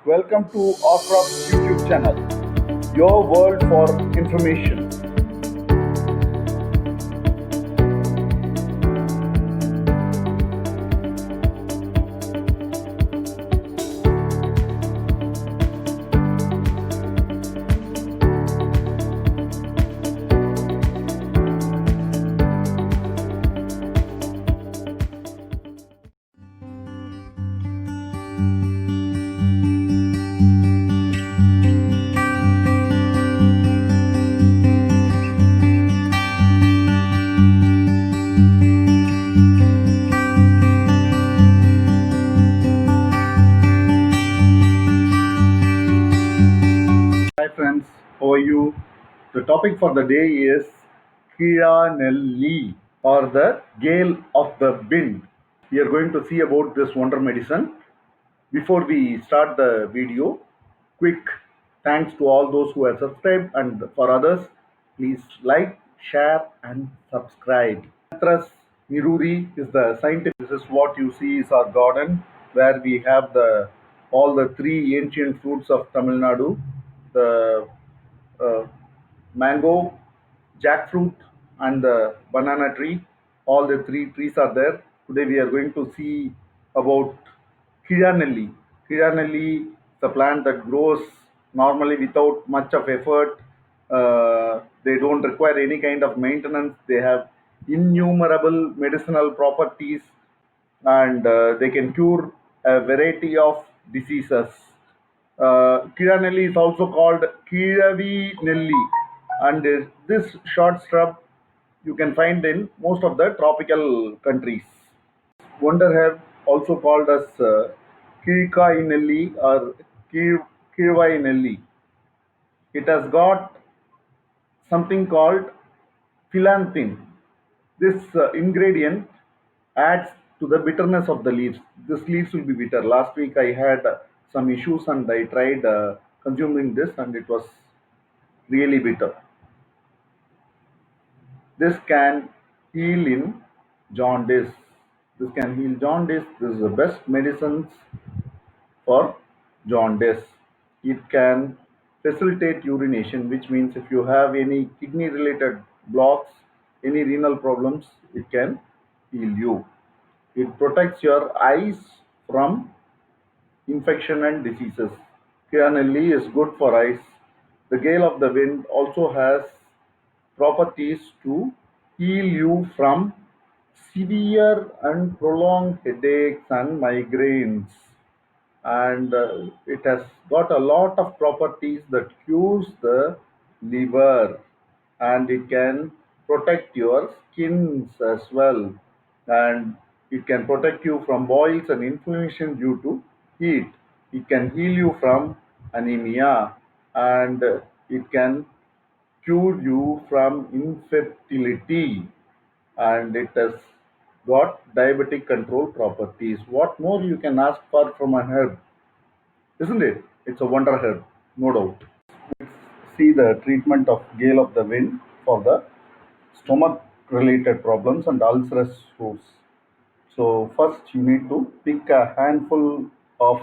Welcome to Ocrop's YouTube channel, your world for information. Hi friends, how are you? The topic for the day is Kiranelli or the Gale of the Wind. We are going to see about this wonder medicine. Before we start the video, quick thanks to all those who have subscribed, and for others, please like, share and subscribe. Anthras niruri is the scientific. This is what you see is our garden where we have the all the three ancient fruits of Tamil Nadu, the uh, mango, jackfruit, and the banana tree. All the three trees are there. Today we are going to see about Kiranelli. Kiranelli is a plant that grows normally without much of effort. They don't require any kind of maintenance. They have innumerable medicinal properties, and they can cure a variety of diseases. Kiranelli is also called Kiravi Nelli, and this short shrub you can find in most of the tropical countries. Wonder herb, also called as Kirkainelli or Kirvainelli. It has got something called phyllanthine. This ingredient adds to the bitterness of the leaves. This leaves will be bitter. Last week I had some issues and I tried consuming this and it was really bitter. This can heal in jaundice. This can heal jaundice. This is the best medicines for jaundice. It can facilitate urination, which means if you have any kidney related blocks, any renal problems, it can heal you. It protects your eyes from infection and diseases. Kiranelli is good for eyes. The gale of the wind also has properties to heal you from severe and prolonged headaches and migraines, and it has got a lot of properties that cures the liver, and it can protect your skins as well, and it can protect you from boils and inflammation due to heat. It can heal you from anemia, and it can cure you from infertility, and it has got diabetic control properties. What more you can ask for from an herb, isn't it? It's a wonder herb, no doubt. Let's see the treatment of gale of the wind for the stomach related problems and ulcerous foods. So first you need to pick a handful of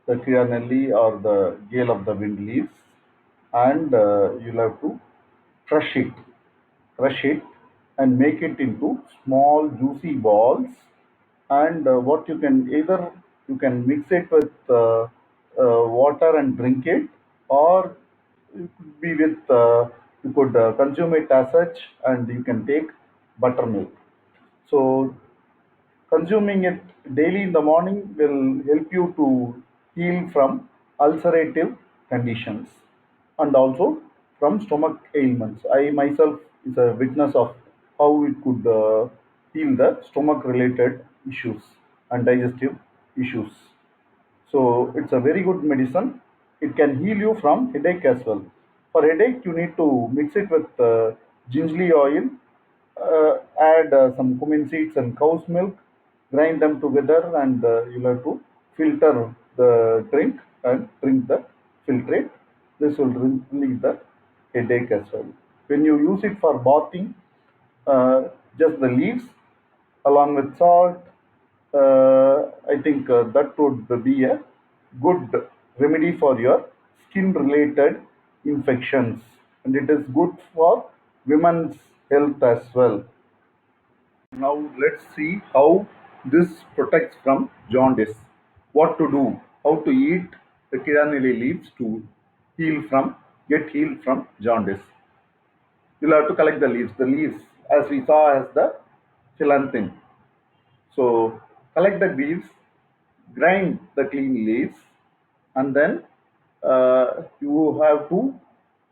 the Kiranelli or the gale of the wind leaves, and you'll have to crush it, crush it and make it into small juicy balls. And what you can either you can mix it with water and drink it, or it could be with you could consume it as such, and you can take buttermilk. So consuming it daily in the morning will help you to heal from ulcerative conditions and also from stomach ailments. I myself is a witness of how it could heal the stomach related issues and digestive issues. So it's a very good medicine. It can heal you from headache as well. For headache, you need to mix it with gingerly oil, add some cumin seeds and cow's milk, grind them together, and you'll have to filter the drink and drink the filtrate. This will relieve the headache as well. When you use it for bathing, uh, just the leaves along with salt, I think that would be a good remedy for your skin related infections, and it is good for women's health as well. Now let's see how this protects from jaundice. What to do? How to eat the Kiranili leaves to get healed from jaundice. You'll have to collect the leaves. The leaves, as we saw, as the phyllanthine. So collect the leaves, grind the clean leaves, and then you have to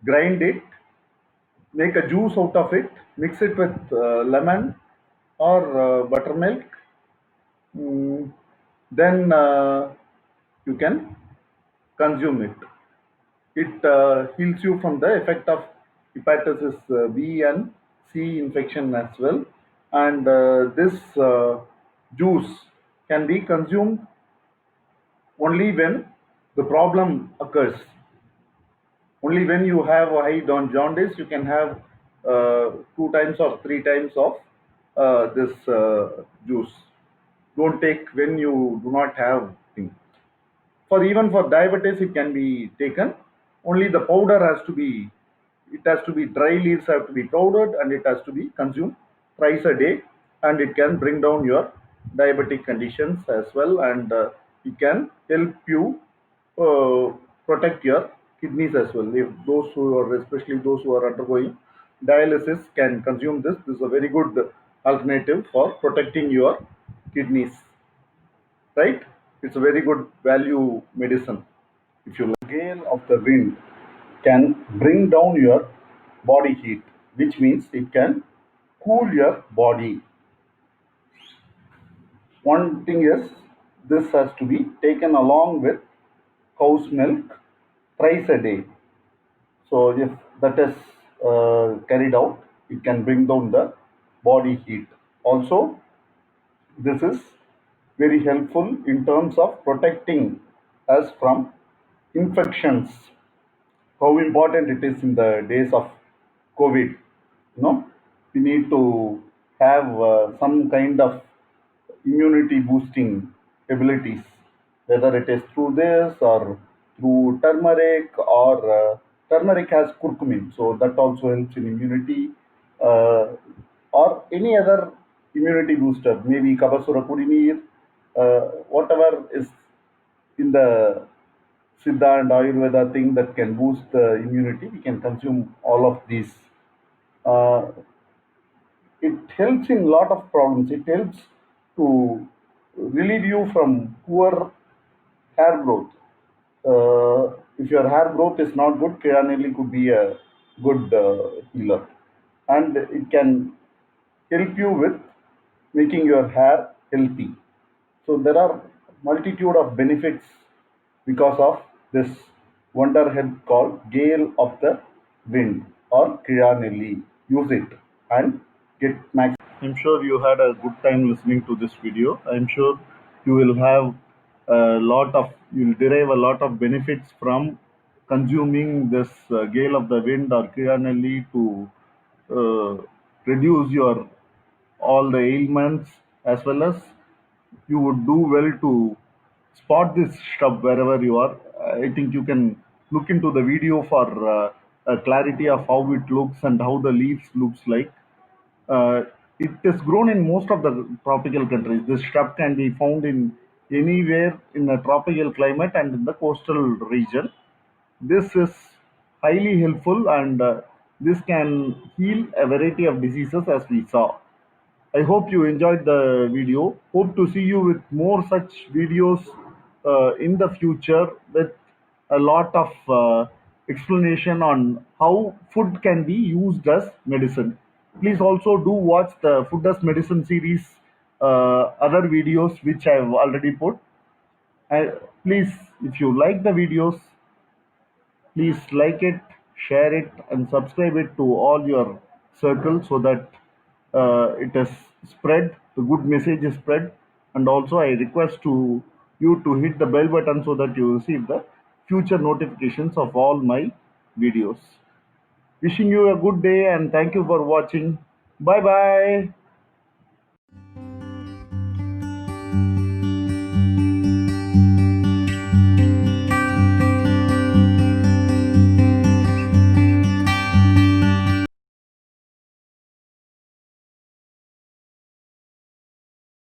grind it, make a juice out of it, mix it with lemon or buttermilk. Mm, then you can consume it. It heals you from the effect of hepatitis B and C infection as well. And this juice can be consumed only when the problem occurs. Only when you have a high jaundice, you can have 2 times or 3 times of this juice. Don't take when you do not have thing. For even for diabetes, it can be taken. Only the powder has to be. It has to be dry leaves have to be powdered, and it has to be consumed thrice a day, and it can bring down your diabetic conditions as well, and it can help you uh, protect your kidneys as well. If those who are, especially those who are undergoing dialysis, can consume this, this is a very good alternative for protecting your kidneys, right? It's a very good value medicine. If you like, gale of the wind can bring down your body heat, which means it can cool your body. One thing is, this has to be taken along with cow's milk thrice a day. So if that is carried out, it can bring down the body heat. Also, this is very helpful in terms of protecting us from infections. How important it is in the days of COVID. We need to have some kind of immunity boosting abilities, whether it is through this or through turmeric, or turmeric has curcumin, so that also helps in immunity, uh, or any other immunity booster, maybe Kabasura Kudineer, whatever is in the Siddha and Ayurveda thing that can boost the immunity, we can consume all of these. Uh, it helps in lot of problems. It helps to relieve you from poor hair growth. If your hair growth is not good, Kiranili could be a good healer, and it can help you with making your hair healthy. So there are multitude of benefits because of this wonder herb called Gale of the Wind or Kiranelli. Use it and get max. I'm sure you had a good time listening to this video. I'm sure you will have you'll derive a lot of benefits from consuming this Gale of the Wind or Kiranelli to uh, reduce your all the ailments, as well as you would do well to spot this shrub wherever you are. I think you can look into the video for a clarity of how it looks and how the leaves looks like. Uh, it is grown in most of the tropical countries. This shrub can be found in anywhere in a tropical climate and in the coastal region. This is highly helpful, and this can heal a variety of diseases as we saw. I hope you enjoyed the video. Hope to see you with more such videos in the future with a lot of explanation on how food can be used as medicine. Please also do watch the Food as Medicine series, other videos which I have already put. I, please, if you like the videos, please like it, share it, and subscribe it to all your circle so that it is spread, the good message is spread. And also, I request to you to hit the bell button so that you receive the future notifications of all my videos. Wishing you a good day and thank you for watching. Bye bye.